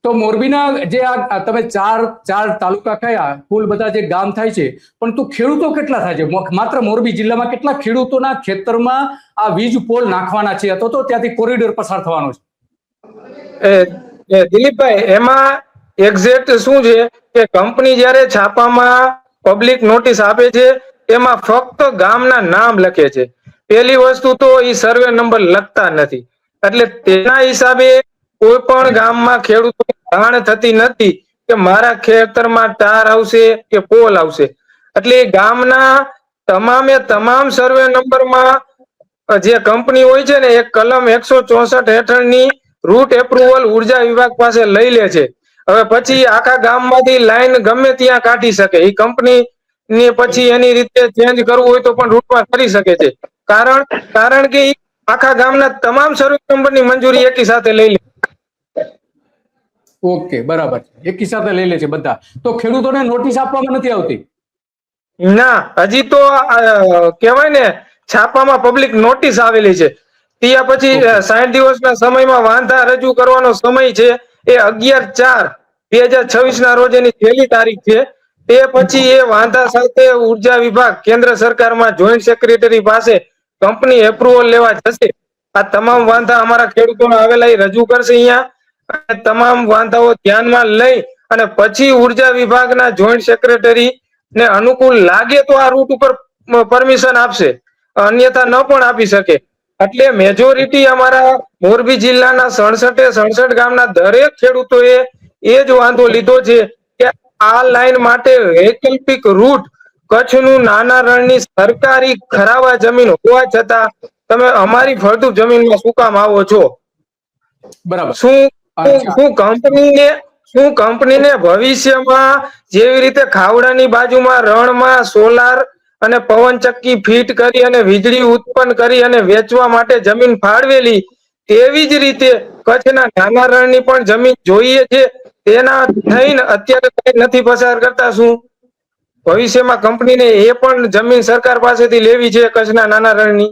તો મોરબીના જે આ તમે ચાર ચાર તાલુકા કયા કુલ બધા જે ગામ થાય છે, પણ તો ખેડૂતો કેટલા થાય છે? માત્ર મોરબી જિલ્લામાં કેટલા ખેડૂતોના ખેતરમાં આ વીજ પોલ નાખવાના છે અથવા તો ત્યાંથી કોરિડોર પસાર થવાનો છે? દિલીપભાઈ, એમાં એક્ઝેક્ટ શું છે કે કંપની જયારે છાપામાં પબ્લિક નોટિસ આપે છે એમાં ફક્ત ગામના નામ લખે છે. પેલી વસ્તુ તો એ સર્વે નંબર લખતા નથી, એટલે તેના હિસાબે કોઈ પણ ગામમાં ખેડૂતો જાણ થતી નથી કે મારા ખેતરમાં તાર આવશે કે પોલ આવશે. એટલે ગામના તમામે તમામ સર્વે નંબરમાં જે કંપની હોય છે ને એ કલમ 164 હેઠળની રૂટ એપ્રુવલ ઉર્જા વિભાગ પાસે લઈ લે છે. હવે પછી આખા ગામમાંથી લાઈન ગમે ત્યાં કાઢી શકે એ કંપની ને, પછી એની રીતે ચેન્જ કરવું હોય તો પણ રૂટમાં કરી શકે છે. કારણ કે આખા ગામના તમામ સર્વે નંબરની મંજૂરી એકી સાથે લઈ લે. ઓકે, બરાબર છે, એકી સાથે લઈ લે છે બધા. તો ખેડૂતોને નોટિસ આપવામાં નથી આવતી? ના, હજી તો કહેવાય ને છાપામાં પબ્લિક નોટિસ આવેલી છે. ત્યાં પછી 60 દિવસના સમયમાં વાંધા રજૂ કરવાનો સમય છે એ 11/4/2026 ના રોજ એની છેલ્લી તારીખ છે. તે પછી એ વાંધા સાથે ઉર્જા વિભાગ કેન્દ્ર સરકારમાં જોઈન્ટ સેક્રેટરી પાસે કંપની એપ્રુવલ લેવા જશે. આ તમામ વાંધા અમારા ખેડૂતોને આવેલા એ રજૂ કરશે અહીંયા, અને તમામ વાંધાઓ ધ્યાનમાં લઈ અને પછી ઉર્જા વિભાગના જોઈન્ટ સેક્રેટરી ને અનુકૂળ લાગે તો આ રૂટ ઉપર પરમિશન આપશે, અન્યથા ન પણ આપી શકે. એટલે મેજોરિટી અમારા મોરબી જિલ્લાના 67 ગામના દરેક ખેડૂતોએ એ જ વાંધો લીધો છે કે આ લાઈન માટે વૈકલ્પિક રૂટ કચ્છનું નાના રણની સરકારી ખરાવા જમીન હોવા છતાં તમે અમારી ફળદ્રુપ જમીનમાં શું કામ આવો છો? બરાબર. શું કંપનીને ભવિષ્યમાં જેવી રીતે ખાવડાની બાજુમાં રણમાં સોલાર અને પવનચક્કી ફીટ કરી અને વીજળી ઉત્પન્ન કરી અને વેચવા માટે જમીન ફાળવેલી, તેવી જ રીતે કચ્છના નાના રણની પણ જમીન જોઈએ છે. તેના થઈને અત્યારે કઈ નથી પસાર કરતા. શું ભવિષ્યમાં કંપનીને એ પણ જમીન સરકાર પાસેથી લેવી છે કચ્છના નાના રણની?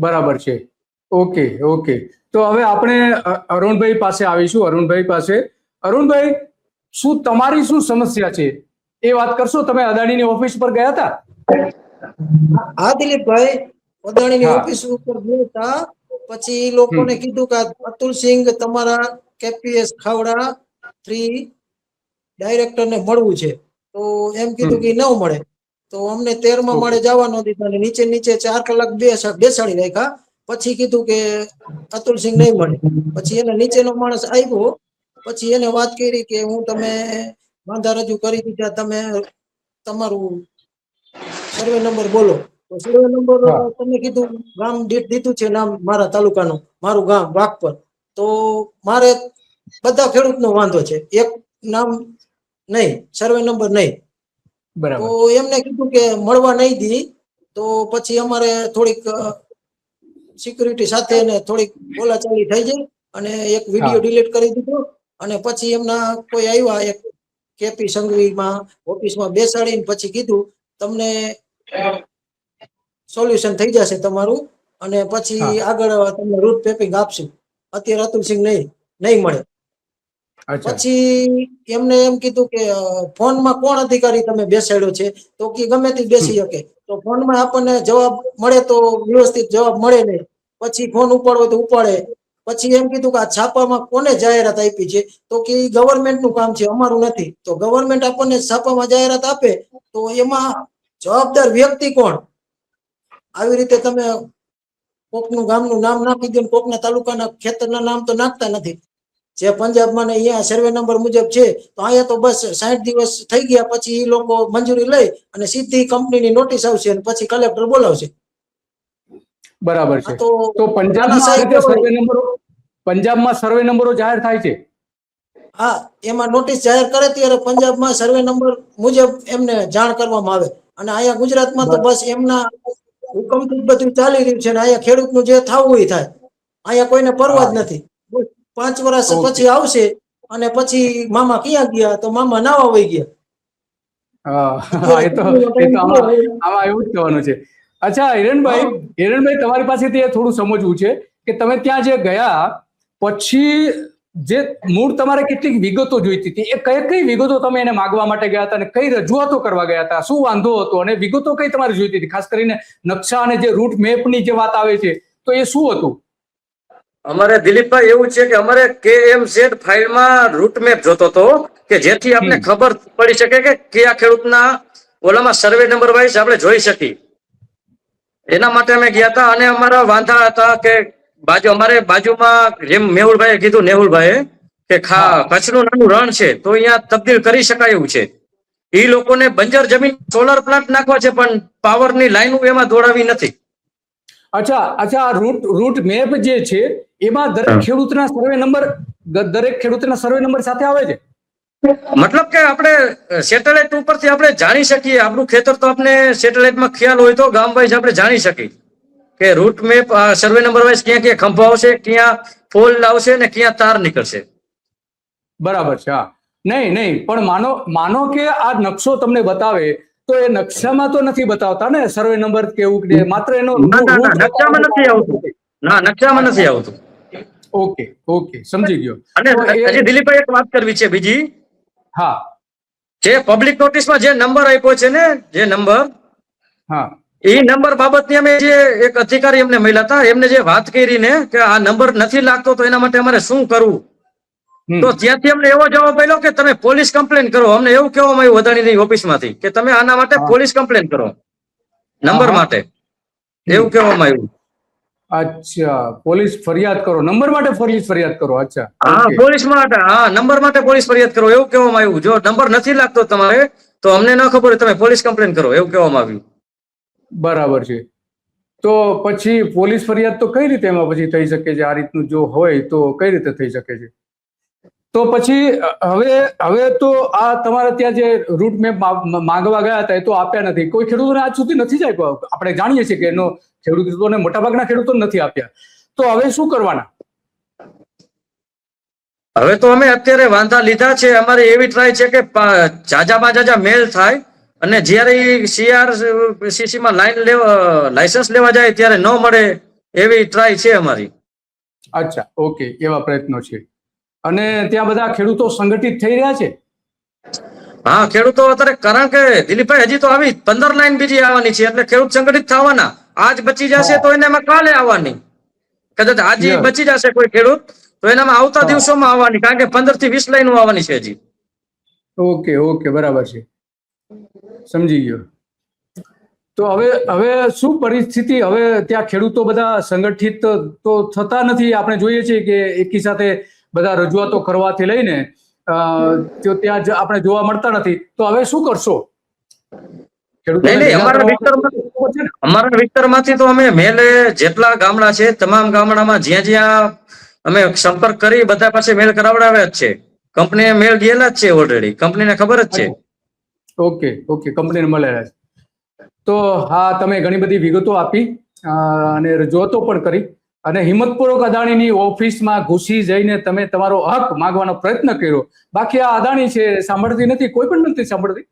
બરાબર છે. ઓકે ઓકે, તો હવે આપણે અરુણભાઈ પાસે આવીશું. અરુણભાઈ, શું તમારી શું સમસ્યા છે એ વાત કરશો? તમે અદાણીની ઓફિસ પર ગયા હતા? હા દિલીપભાઈ, અદાણીની ઓફિસ ઉપર ગયા હતા. પછી લોકોને કીધું કે અતુલસિંહ તમારા કેપીએસ ખાવડા 3 ડાયરેક્ટરને મળવું છે. તો એમ કીધું કે ન મળે. તો અમને 13મા માળે જવાનો દીધા, નીચે 4 કલાક બેસાડી રાખ્યા. પછી કીધું કે અતુલસિંહ નહીં મળે. પછી એને નીચેનો માણસ આવ્યો, પછી એને વાત કરી કે હું તમે વાંધા રજૂ કરી દીધા, તમે તમારું સર્વે નંબર બોલો. તો સર્વે નંબર તમે કીધું ગામ દીઠ દીધું છે નામ મારા તાલુકાનું, મારું ગામ વાઘપર. તો મારે બધા ખેડૂતનો વાંધો છે, એક નામ નહીં, સર્વે નંબર નહીં. તો એમને કીધું કે મળવા નહીં દી. તો પછી અમારે થોડીક સિક્યુરિટી સાથે થોડીક બોલાચાલી થઈ જાય અને એક વિડીયો ડિલીટ કરી દીધો. અને પછી એમના કોઈ આવ્યા, એક કેપી સંઘવીમાં ઓફિસમાં બેસાડીને પછી કીધું તમને સોલ્યુશન થઈ જશે તમારું, અને પછી આગળ તમને રૂટ મેપિંગ આપશું. અત્યારે અતુલસિંહ નહીં મળે. પછી એમને એમ કીધું કે ફોનમાં કોણ અધિકારી તમે બેસાડ્યો છે? તો કે ગમે તે બેસી શકે. તો ફોનમાં આપણને જવાબ મળે તો વ્યવસ્થિત જવાબ મળે નહીં. પછી ફોન ઉપાડવો તો ઉપાડે. પછી એમ કીધું કે આ છાપામાં કોને જાહેરાત આપી છે? તો કે ગવર્મેન્ટ નું કામ છે, અમારું નથી. તો ગવર્મેન્ટ આપણને છાપામાં જાહેરાત આપે તો એમાં જવાબદાર વ્યક્તિ કોણ? આવી રીતે તમે કોકનું ગામનું નામ નાખી દો, કોકના તાલુકાના ખેતરના નામ તો નાખતા નથી. જે પંજાબમાં ને અહીંયા સર્વે નંબર મુજબ છે, તો અહીંયા તો બસ 60 દિવસ થઈ ગયા પછી એ લોકો મંજૂરી લઈ અને સીધી કંપનીની નોટિસ આવશે અને પછી કલેક્ટર બોલાવશે. બરાબર છે. તો પંજાબમાં સર્વે નંબરો જાહેર થાય છે? હા, એમાં નોટિસ જાહેર કરે ત્યારે પંજાબમાં સર્વે નંબર મુજબ એમને જાણ કરવામાં આવે. અને અહીંયા ગુજરાતમાં તો બસ એમના હુકમથી બધું ચાલી રહ્યું છે. ને અહીંયા ખેડૂતનું જે થવું એ થાય. અહીંયા કોઈને પરવા જ નથી. 5 વર્ષ પછી આવશે અને પછી મામા ક્યાં ગયા? તો મામા નાવા વહી ગયા. એ તો આમાં એવું જ કહેવાનું છે. અચ્છા હિરણભાઈ, તમારી પાસેથી થોડું સમજવું છે કે તમે ત્યાં જે ગયા પછી જે મૂળ તમારે કેટલીક વિગતો જોઈતી હતી, એ કઈ કઈ વિગતો તમે એને માગવા માટે ગયા હતા અને કઈ રજૂઆતો કરવા ગયા હતા, શું વાંધો હતો અને વિગતો કઈ તમારે જોઈતી હતી? ખાસ કરીને નકશા અને જે રૂટ મેપની જે વાત આવે છે તો એ શું હતું? અમારે દિલીપભાઈ એવું છે કે અમારે KMZ ફાઇલમાં રૂટ મેપ જોતો હતો કે જેથી આપણે ખબર પડી શકે કે કયા ખેડૂતના ઓલામાં સર્વે નંબર વાઇઝ આપણે જોઈ શકીએ. એના માટે અમે ગયા હતા અને અમારા વાંધા હતા કે અમારે બાજુમાં જેમ મેહુલભાઈએ કીધું, નેહુલભાઈએ કે કચ્છનું નાનું રણ છે તો અહીંયા તબદીલ કરી શકાય એવું છે. એ લોકોને બંજર જમીન સોલર પ્લાન્ટ નાખવા છે પણ પાવરની લાઈનો એમાં દોડાવી નથી. અચ્છા, રૂટ મેપ જે છે એમાં દરેક ખેડૂતના સર્વે નંબર સાથે આવે છે? મતલબ કે આપણે સેટેલાઇટ ઉપરથી આપણે જાણી શકીએ આપણું ખેતર, તો આપણે સેટેલાઇટમાં ખ્યાલ હોય તો ગામ વાઇઝ આપણે જાણી શકીએ કે route map survey number wise ક્યાં ક્યાં ખંભા આવશે, ક્યાં ફોલ્ડ આવશે ને ક્યાં તાર નીકળશે. બરાબર છે. હા, નહીં પણ માનો કે આ નકશો તમને બતાવે તો એ નકશામાં તો નથી બતાવતા ને સર્વે નંબર કે એવું કે માત્ર એનો નકશામાં નથી આવતું. ના, નકશામાં નથી આવતું. ઓકે, સમજી ગયો. અને હજી દિલીપભાઈ એક વાત કરવી છે બીજી. હા, જે પબ્લિક નોટિસમાં જે નંબર આપ્યો છે ને, જે નંબર, હા, એ નંબર બાબતની અમે જે એક અધિકારી અમને મળ્યા હતા, એમને જે વાત કરી ને કે આ નંબર નથી લાગતો તો એના માટે અમારે શું કરવું, તો ત્યાંથી અમને એવો જવાબ મળ્યો કે તમે પોલીસ કમ્પ્લેન કરો. અમને એવું કહેવામાં આવ્યું અદાણીની ઓફિસમાંથી કે તમે આના માટે પોલીસ કમ્પ્લેન કરો, નંબર માટે, એવું કહેવામાં આવ્યું. અચ્છા, પોલીસ ફરિયાદ કરો, નંબર માટે પોલીસ ફરિયાદ કરો. અચ્છા, હા, પોલીસ માટે, હા, નંબર માટે પોલીસ ફરિયાદ કરો એવું કહેવામાં આવ્યું. જો નંબર નથી લાગતો તમારે તો અમને ન ખબર હોય, તમે પોલીસ કમ્પ્લેન કરો, એવું કહેવામાં આવ્યું. બરાબર છે. તો પછી પોલીસ ફરિયાદ તો કઈ રીતે એમાં પછી થઈ શકે છે? આ રીતનું જો હોય તો કઈ રીતે થઈ શકે છે? તો પછી હવે તો આ તમારે ત્યાં જે રૂટ મેપ માંગવા ગયા હતા એ તો આપ્યા નથી. કોઈ ખેડૂતોને આજ સુધી નથી જ આપ્યો. આપણે જાણીએ છીએ કે એનો ખેડૂતોને મોટાભાગના ખેડૂતોને નથી આપ્યા. તો હવે શું કરવાના? હવે તો અમે અત્યારે વાંધા લીધા છે. અમારે એવી ટ્રાય છે કે જાજા મેલ થાય અને જ્યારે CRCC માં લાયસન્સ લેવા જાય ત્યારે ન મળે એવી ટ્રાય છે અમારી. અચ્છા, ઓકે, એવા પ્રયત્નો છે. અને ત્યાં બધા ખેડૂતો સંગઠિત થઈ રહ્યા છે? હા, ખેડૂતો અત્યારે, કારણ કે દિલીપભાઈ હજી તો આવી 15 લાઈન બીજી આવવાની છે એટલે ખેડૂત સંગઠિત થવાના. આજ બચી જશે તો એનામાં કાલે આવવાની, કદાચ આજે બચી જશે કોઈ ખેડૂત તો એનામાં આવતા દિવસોમાં આવવાની, કારણ કે 15 થી 20 લાઈનો આવવાની છે હજી. ઓકે, બરાબર છે, સમજી ગયો. તો હવે શું પરિસ્થિતિ? હવે ત્યાં ખેડૂતો બધા સંગઠિત તો થતા નથી. આપણે જોઈએ છીએ કે એકી સાથે બધા રજૂઆતો કરવાથી લઈને તો ત્યાં આપણે જોવા મળતા નથી. તો હવે શું કરશો? અમારા વિસ્તારમાંથી તો અમે મેલે જેટલા ગામડા છે તમામ ગામડામાં જ્યાં અમે સંપર્ક કરી બધા પાસે મેલ કરાવડાવ્યા જ છે. કંપનીએ મેલ ગયેલા જ છે ઓલરેડી, કંપનીને ખબર જ છે. ઓકે, કંપનીને મળેલા છે. તો હા, તમે ઘણી બધી વિગતો આપી અને રજૂઆતો પણ કરી અને હિંમતપૂર્વક અદાણીની ઓફિસમાં ઘૂસી જઈને તમે તમારો હક માંગવાનો પ્રયત્ન કર્યો. બાકી આ અદાણી છે સાંભળતી નથી, કોઈ પણ નથી સાંભળતી.